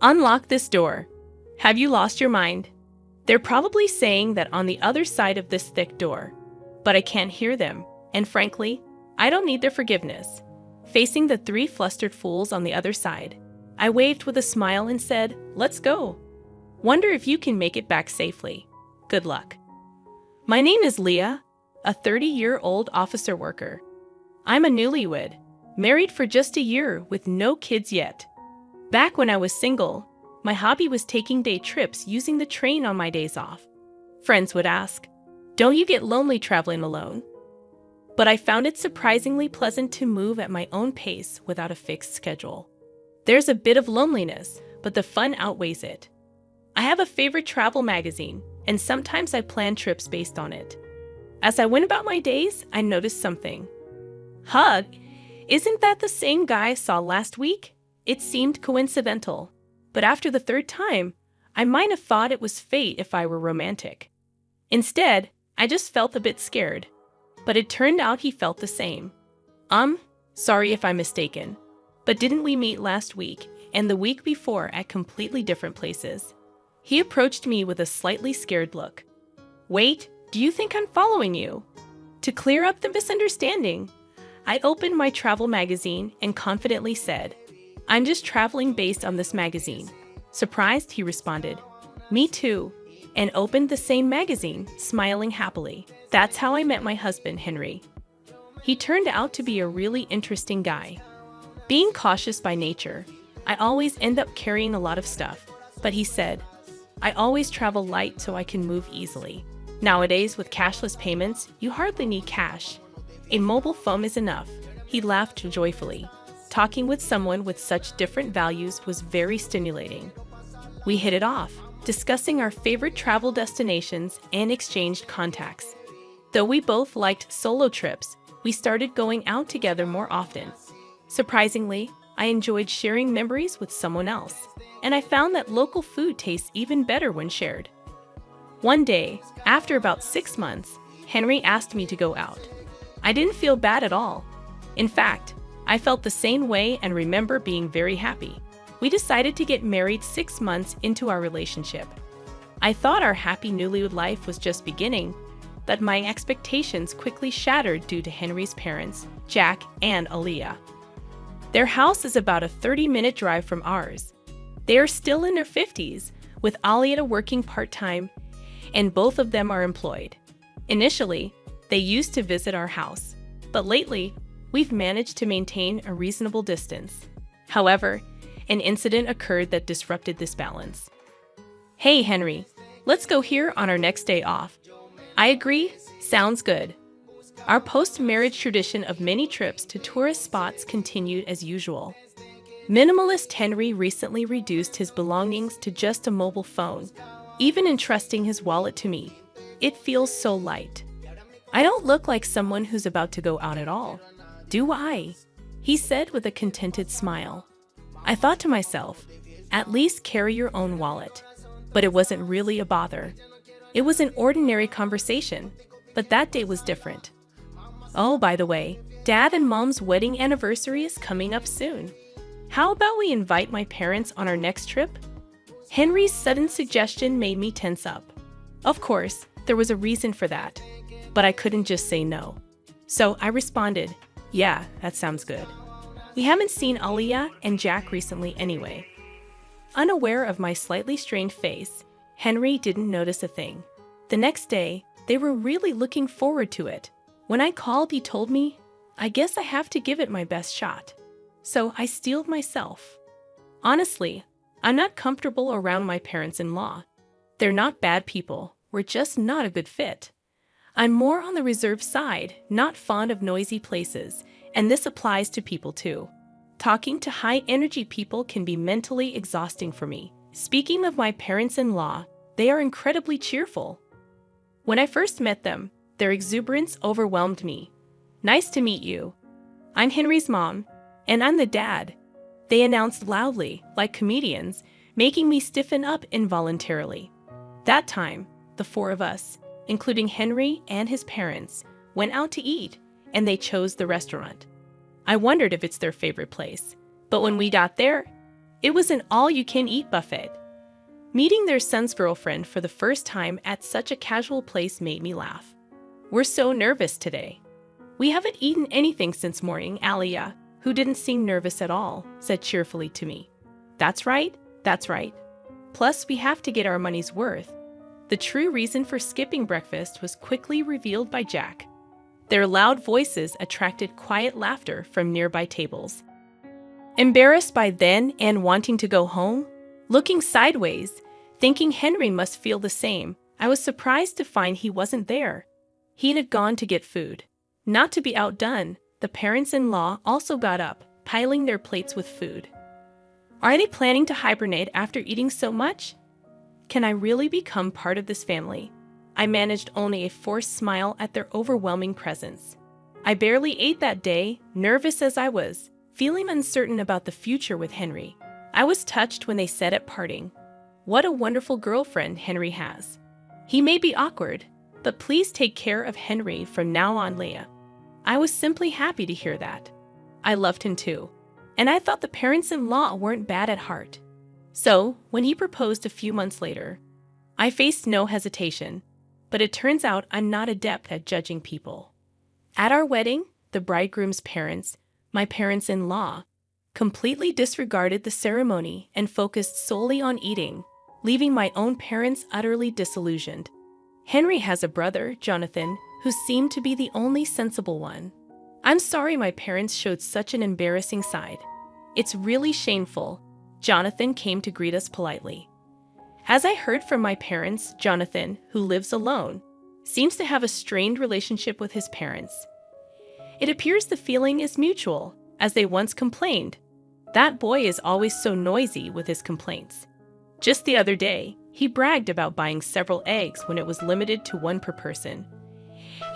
Unlock this door. Have you lost your mind? They're probably saying that on the other side of this thick door, but I can't hear them, and frankly, I don't need their forgiveness. Facing the three flustered fools on the other side, I waved with a smile and said, "Let's go. Wonder if you can make it back safely. Good luck." My name is Leah, a 30-year-old officer worker. I'm a newlywed, married for just a year with no kids yet. Back when I was single, my hobby was taking day trips using the train on my days off. Friends would ask, "Don't you get lonely traveling alone?" But I found it surprisingly pleasant to move at my own pace without a fixed schedule. There's a bit of loneliness, but the fun outweighs it. I have a favorite travel magazine, and sometimes I plan trips based on it. As I went about my days, I noticed something. Hug, isn't that the same guy I saw last week? It seemed coincidental, but after the third time, I might have thought it was fate if I were romantic. Instead, I just felt a bit scared, but it turned out he felt the same. Sorry if I'm mistaken, but didn't we meet last week and the week before at completely different places? He approached me with a slightly scared look. Wait, do you think I'm following you? To clear up the misunderstanding, I opened my travel magazine and confidently said, "I'm just traveling based on this magazine." Surprised, he responded, "Me too," and opened the same magazine, smiling happily. That's how I met my husband, Henry. He turned out to be a really interesting guy. Being cautious by nature, I always end up carrying a lot of stuff, but he said, "I always travel light so I can move easily. Nowadays, with cashless payments, you hardly need cash. A mobile phone is enough." He laughed joyfully. Talking with someone with such different values was very stimulating. We hit it off, discussing our favorite travel destinations and exchanged contacts. Though we both liked solo trips, we started going out together more often. Surprisingly, I enjoyed sharing memories with someone else, and I found that local food tastes even better when shared. One day, after about 6 months, Henry asked me to go out. I didn't feel bad at all. In fact, I felt the same way and remember being very happy. We decided to get married 6 months into our relationship. I thought our happy newlywed life was just beginning, but my expectations quickly shattered due to Henry's parents, Jack and Aaliyah. Their house is about a 30-minute drive from ours. They are still in their 50s, with Aaliyah working part-time, and both of them are employed. Initially, they used to visit our house, but lately, we've managed to maintain a reasonable distance. However, an incident occurred that disrupted this balance. "Hey, Henry, let's go here on our next day off." I agree, sounds good. Our post-marriage tradition of many trips to tourist spots continued as usual. Minimalist Henry recently reduced his belongings to just a mobile phone, even entrusting his wallet to me. It feels so light. I don't look like someone who's about to go out at all, do I? He said with a contented smile. I thought to myself, at least carry your own wallet. But it wasn't really a bother. It was an ordinary conversation, but that day was different. Oh, by the way, Dad and Mom's wedding anniversary is coming up soon. How about we invite my parents on our next trip? Henry's sudden suggestion made me tense up. Of course, there was a reason for that, but I couldn't just say no. So I responded, "Yeah, that sounds good." We haven't seen Aaliyah and Jack recently anyway. Unaware of my slightly strained face, Henry didn't notice a thing. The next day, they were really looking forward to it. When I called, he told me, "I guess I have to give it my best shot." So I steeled myself. Honestly, I'm not comfortable around my parents-in-law. They're not bad people, we're just not a good fit. I'm more on the reserved side, not fond of noisy places, and this applies to people too. Talking to high-energy people can be mentally exhausting for me. Speaking of my parents-in-law, they are incredibly cheerful. When I first met them, their exuberance overwhelmed me. "Nice to meet you. I'm Henry's mom, and I'm the dad," they announced loudly, like comedians, making me stiffen up involuntarily. That time, the four of us, including Henry and his parents, went out to eat, and they chose the restaurant. I wondered if it's their favorite place, but when we got there, It was an all-you-can-eat buffet. Meeting their son's girlfriend for the first time at such a casual place made me laugh. We're so nervous today. We haven't eaten anything since morning, Alia, who didn't seem nervous at all, said cheerfully to me. That's right, that's right. Plus, we have to get our money's worth. The true reason for skipping breakfast was quickly revealed by Jack. Their loud voices attracted quiet laughter from nearby tables. Embarrassed by then and wanting to go home, looking sideways, thinking Henry must feel the same, I was surprised to find he wasn't there. He had gone to get food. Not to be outdone, the parents-in-law also got up, piling their plates with food. Are they planning to hibernate after eating so much? Can I really become part of this family? I managed only a forced smile at their overwhelming presence. I barely ate that day, nervous as I was, feeling uncertain about the future with Henry. I was touched when they said at parting, "What a wonderful girlfriend Henry has. He may be awkward, but please take care of Henry from now on, Leah." I was simply happy to hear that. I loved him too, and I thought the parents-in-law weren't bad at heart. So, when he proposed a few months later, I faced no hesitation, but it turns out I'm not adept at judging people. At our wedding, the bridegroom's parents, my parents-in-law, completely disregarded the ceremony and focused solely on eating, leaving my own parents utterly disillusioned. Henry has a brother, Jonathan, who seemed to be the only sensible one. I'm sorry my parents showed such an embarrassing side. It's really shameful. Jonathan came to greet us politely. As I heard from my parents, Jonathan, who lives alone, seems to have a strained relationship with his parents. It appears the feeling is mutual, as they once complained. That boy is always so noisy with his complaints. Just the other day, he bragged about buying several eggs when it was limited to one per person.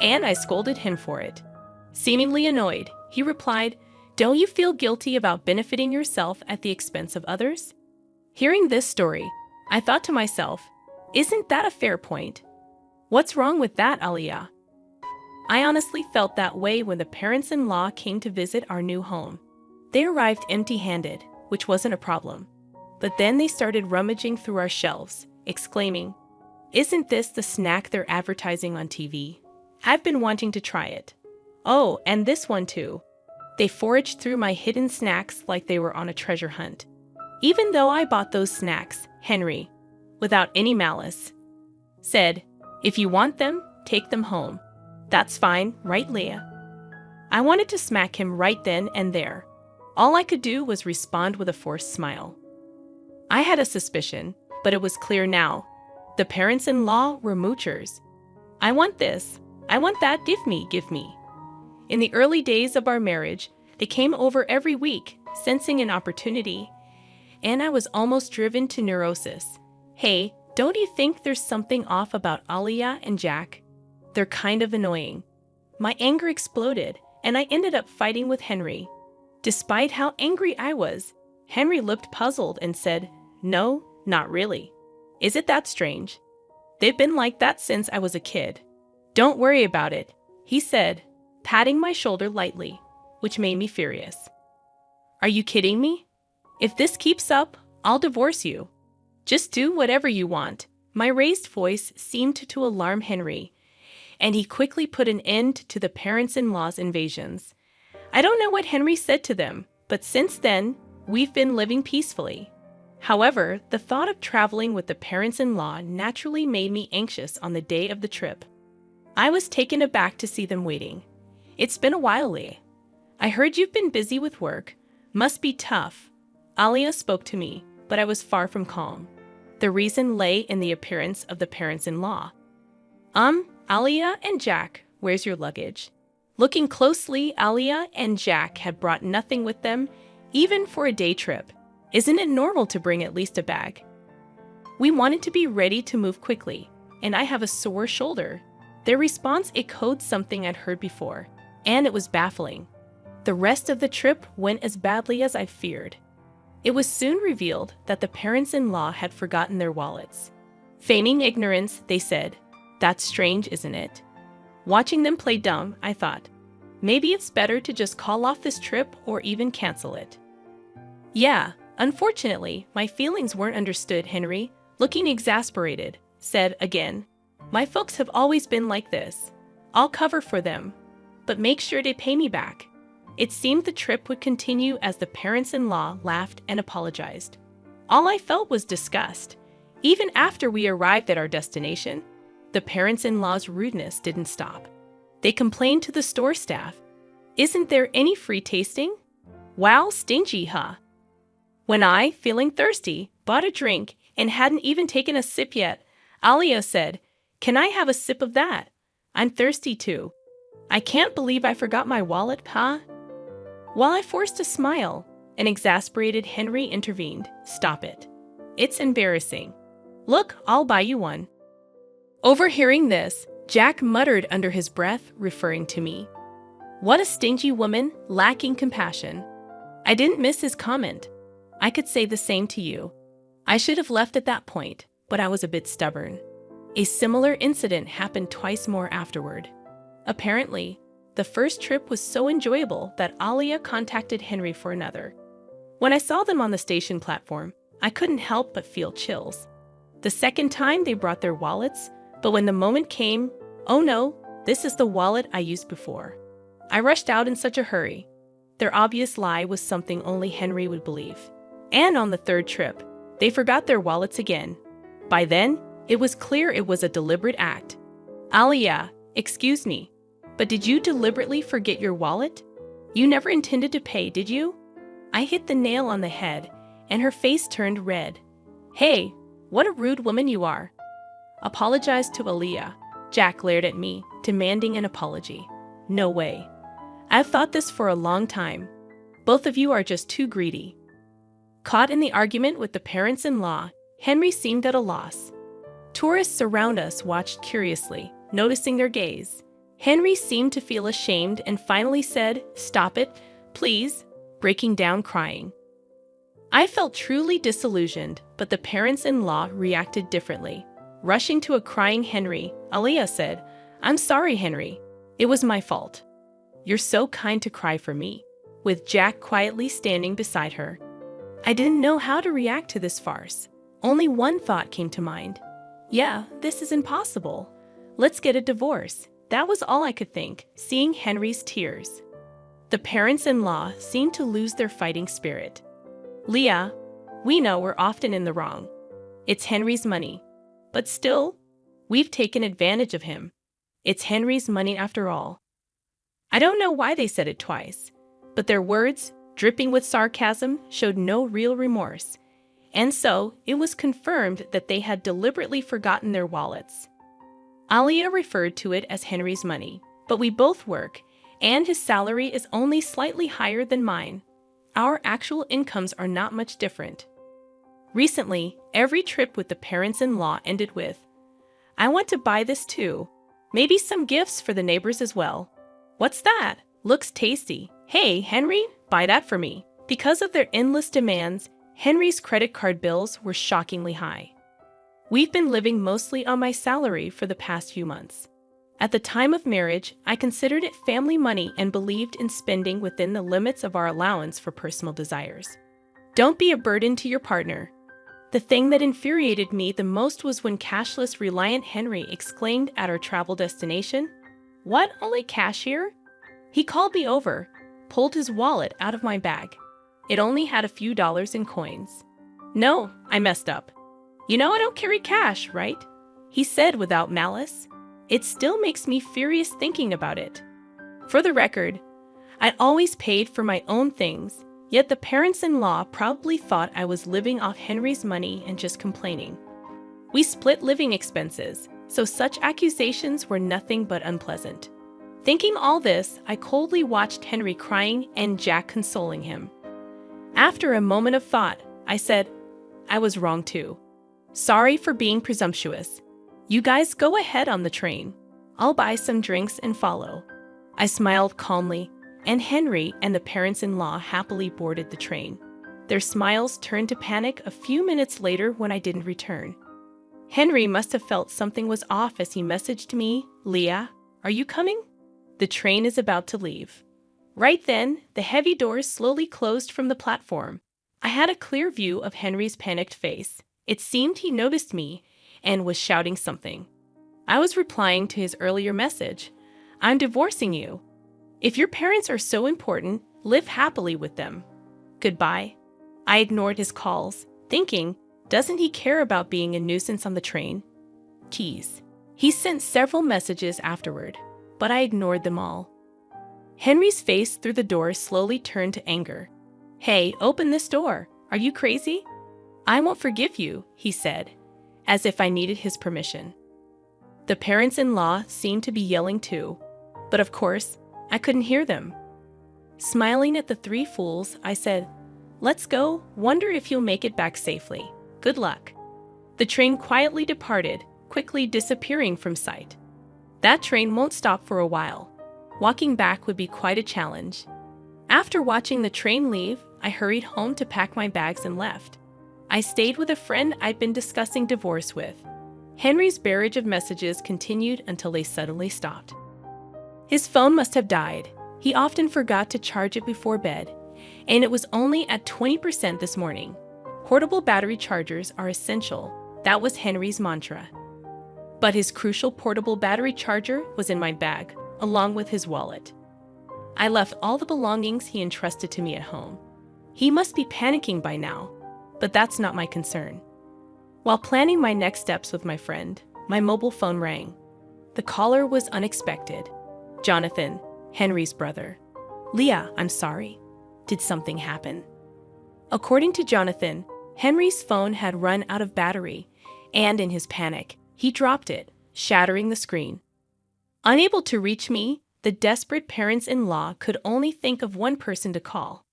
And I scolded him for it. Seemingly annoyed, he replied, "Don't you feel guilty about benefiting yourself at the expense of others?" Hearing this story, I thought to myself, isn't that a fair point? What's wrong with that, Aliyah? I honestly felt that way when the parents-in-law came to visit our new home. They arrived empty-handed, which wasn't a problem. But then they started rummaging through our shelves, exclaiming, "Isn't this the snack they're advertising on TV? I've been wanting to try it. Oh, and this one too." They foraged through my hidden snacks like they were on a treasure hunt. Even though I bought those snacks, Henry, without any malice, said, "If you want them, take them home. That's fine, right, Leah?" I wanted to smack him right then and there. All I could do was respond with a forced smile. I had a suspicion, but it was clear now. The parents-in-law were moochers. I want this, I want that, give me, give me. In the early days of our marriage, they came over every week, sensing an opportunity, and I was almost driven to neurosis. Hey, don't you think there's something off about Aliyah and Jack? They're kind of annoying. My anger exploded, and I ended up fighting with Henry. Despite how angry I was, Henry looked puzzled and said, "No, not really. Is it that strange? They've been like that since I was a kid. Don't worry about it," he said, patting my shoulder lightly, which made me furious. Are you kidding me? If this keeps up, I'll divorce you. Just do whatever you want. My raised voice seemed to alarm Henry, and he quickly put an end to the parents-in-law's invasions. I don't know what Henry said to them, but since then, we've been living peacefully. However, the thought of traveling with the parents-in-law naturally made me anxious on the day of the trip. I was taken aback to see them waiting. It's been a while, Lee. I heard you've been busy with work. Must be tough. Aliyah spoke to me, but I was far from calm. The reason lay in the appearance of the parents-in-law. Aliyah and Jack, where's your luggage? Looking closely, Aliyah and Jack had brought nothing with them, even for a day trip. Isn't it normal to bring at least a bag? We wanted to be ready to move quickly, and I have a sore shoulder. Their response echoed something I'd heard before, and it was baffling. The rest of the trip went as badly as I feared. It was soon revealed that the parents-in-law had forgotten their wallets. Feigning ignorance, they said, "That's strange, isn't it?" Watching them play dumb, I thought, maybe it's better to just call off this trip or even cancel it. Yeah, Unfortunately, my feelings weren't understood, Henry, looking exasperated, said again. My folks have always been like this. I'll cover for them, but make sure they pay me back. It seemed the trip would continue as the parents-in-law laughed and apologized. All I felt was disgust. Even after we arrived at our destination, the parents-in-law's rudeness didn't stop. They complained to the store staff. Isn't there any free tasting? Wow, stingy, huh? When I, feeling thirsty, bought a drink and hadn't even taken a sip yet, Alia said, "Can I have a sip of that? I'm thirsty too." I can't believe I forgot my wallet, huh? While I forced a smile, an exasperated Henry intervened. Stop it. It's embarrassing. Look, I'll buy you one. Overhearing this, Jack muttered under his breath, referring to me. What a stingy woman, lacking compassion. I didn't miss his comment. I could say the same to you. I should have left at that point, but I was a bit stubborn. A similar incident happened twice more afterward. Apparently, the first trip was so enjoyable that Alia contacted Henry for another. When I saw them on the station platform, I couldn't help but feel chills. The second time they brought their wallets, but when the moment came, oh no, this is the wallet I used before. I rushed out in such a hurry. Their obvious lie was something only Henry would believe. And on the third trip, they forgot their wallets again. By then, it was clear it was a deliberate act. Alia, excuse me, but did you deliberately forget your wallet? You never intended to pay, did you? I hit the nail on the head, and her face turned red. Hey, what a rude woman you are. Apologize to Alia. Jack glared at me, demanding an apology. No way. I've thought this for a long time. Both of you are just too greedy. Caught in the argument with the parents-in-law, Henry seemed at a loss. Tourists around us watched curiously, noticing their gaze. Henry seemed to feel ashamed and finally said, "Stop it, please," breaking down crying. I felt truly disillusioned, but the parents-in-law reacted differently. Rushing to a crying Henry, Alia said, "I'm sorry, Henry. It was my fault." "You're so kind to cry for me," with Jack quietly standing beside her. I didn't know how to react to this farce. Only one thought came to mind. Yeah, this is impossible. Let's get a divorce. That was all I could think, seeing Henry's tears. The parents-in-law seemed to lose their fighting spirit. Leah, we know we're often in the wrong. It's Henry's money. But still, we've taken advantage of him. It's Henry's money after all. I don't know why they said it twice, but their words, dripping with sarcasm, showed no real remorse. And so, it was confirmed that they had deliberately forgotten their wallets. Alia referred to it as Henry's money, but we both work, and his salary is only slightly higher than mine. Our actual incomes are not much different. Recently, every trip with the parents-in-law ended with, "I want to buy this too. Maybe some gifts for the neighbors as well." "What's that? Looks tasty. Hey, Henry, buy that for me." Because of their endless demands, Henry's credit card bills were shockingly high. We've been living mostly on my salary for the past few months. At the time of marriage, I considered it family money and believed in spending within the limits of our allowance for personal desires. Don't be a burden to your partner. The thing that infuriated me the most was when cashless reliant Henry exclaimed at our travel destination, "What, only cash here?" He called me over, pulled his wallet out of my bag. It only had a few dollars in coins. "No, I messed up. You know I don't carry cash, right?" he said without malice. It still makes me furious thinking about it. For the record, I always paid for my own things, yet the parents-in-law probably thought I was living off Henry's money and just complaining. We split living expenses, so such accusations were nothing but unpleasant. Thinking all this, I coldly watched Henry crying and Jack consoling him. After a moment of thought, I said, "I was wrong too. Sorry for being presumptuous. You guys go ahead on the train. I'll buy some drinks and follow." I smiled calmly, and Henry and the parents-in-law happily boarded the train. Their smiles turned to panic a few minutes later when I didn't return. Henry must have felt something was off as he messaged me, "Leah, are you coming? The train is about to leave." Right then, the heavy doors slowly closed from the platform, I had a clear view of Henry's panicked face. It seemed he noticed me and was shouting something. I was replying to his earlier message. I'm divorcing you. If your parents are so important, live happily with them. Goodbye. I ignored his calls, thinking, doesn't he care about being a nuisance on the train? Tease. He sent several messages afterward, but I ignored them all. Henry's face through the door slowly turned to anger. Hey, open this door. Are you crazy? I won't forgive you, he said, as if I needed his permission. The parents-in-law seemed to be yelling too, but of course, I couldn't hear them. Smiling at the three fools, I said, let's go, wonder if you'll make it back safely. Good luck. The train quietly departed, quickly disappearing from sight. That train won't stop for a while. Walking back would be quite a challenge. After watching the train leave, I hurried home to pack my bags and left. I stayed with a friend I'd been discussing divorce with. Henry's barrage of messages continued until they suddenly stopped. His phone must have died. He often forgot to charge it before bed, and it was only at 20% this morning. Portable battery chargers are essential. That was Henry's mantra. But his crucial portable battery charger was in my bag, along with his wallet. I left all the belongings he entrusted to me at home. He must be panicking by now, but that's not my concern. While planning my next steps with my friend, my mobile phone rang. The caller was unexpected. Jonathan, Henry's brother. Leah, I'm sorry. Did something happen? According to Jonathan, Henry's phone had run out of battery, and in his panic, he dropped it, shattering the screen. Unable to reach me, the desperate parents-in-law could only think of one person to call.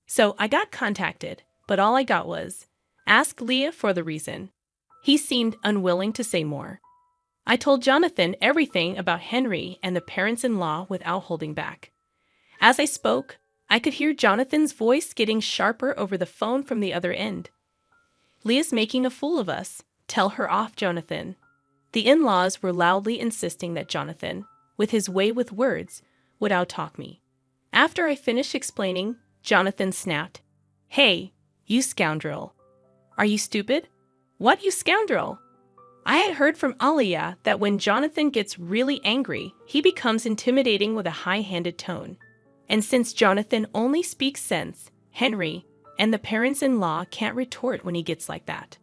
So I got contacted, but all I got was, ask Leah for the reason. He seemed unwilling to say more. I told Jonathan everything about Henry and the parents-in-law without holding back. As I spoke, I could hear Jonathan's voice getting sharper over the phone from the other end. Leah's making a fool of us. Tell her off, Jonathan. The in-laws were loudly insisting that Jonathan, with his way with words, would outtalk me. After I finished explaining, Jonathan snapped, Hey, you scoundrel. Are you stupid? What, you scoundrel? I had heard from Aliyah that when Jonathan gets really angry, he becomes intimidating with a high-handed tone. And since Jonathan only speaks sense, Henry and the parents-in-law can't retort when he gets like that.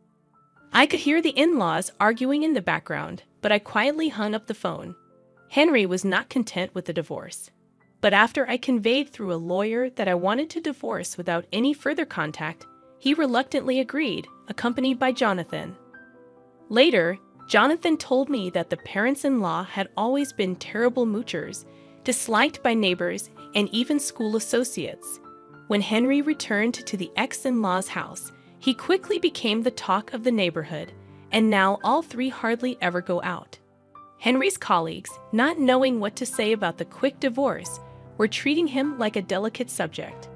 I could hear the in-laws arguing in the background, but I quietly hung up the phone. Henry was not content with the divorce. But after I conveyed through a lawyer that I wanted to divorce without any further contact, he reluctantly agreed, accompanied by Jonathan. Later, Jonathan told me that the parents-in-law had always been terrible moochers, disliked by neighbors and even school associates. When Henry returned to the ex-in-law's house, he quickly became the talk of the neighborhood, and now all three hardly ever go out. Henry's colleagues, not knowing what to say about the quick divorce, were treating him like a delicate subject.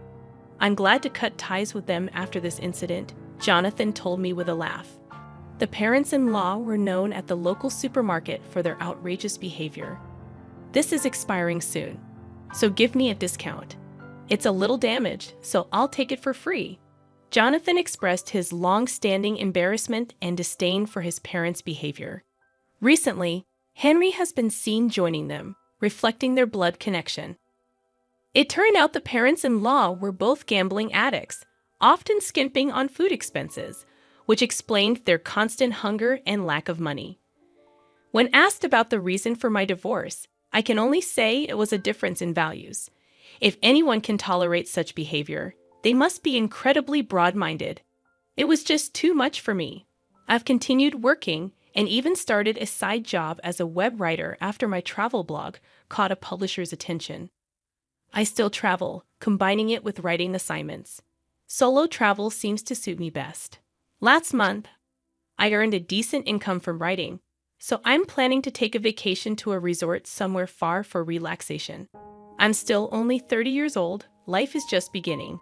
I'm glad to cut ties with them after this incident, Jonathan told me with a laugh. The parents-in-law were known at the local supermarket for their outrageous behavior. This is expiring soon, so give me a discount. It's a little damaged, so I'll take it for free. Jonathan expressed his long-standing embarrassment and disdain for his parents' behavior. Recently, Henry has been seen joining them, reflecting their blood connection. It turned out the parents-in-law were both gambling addicts, often skimping on food expenses, which explained their constant hunger and lack of money. When asked about the reason for my divorce, I can only say it was a difference in values. If anyone can tolerate such behavior, they must be incredibly broad-minded. It was just too much for me. I've continued working and even started a side job as a web writer after my travel blog caught a publisher's attention. I still travel, combining it with writing assignments. Solo travel seems to suit me best. Last month, I earned a decent income from writing, so I'm planning to take a vacation to a resort somewhere far for relaxation. I'm still only 30 years old, life is just beginning.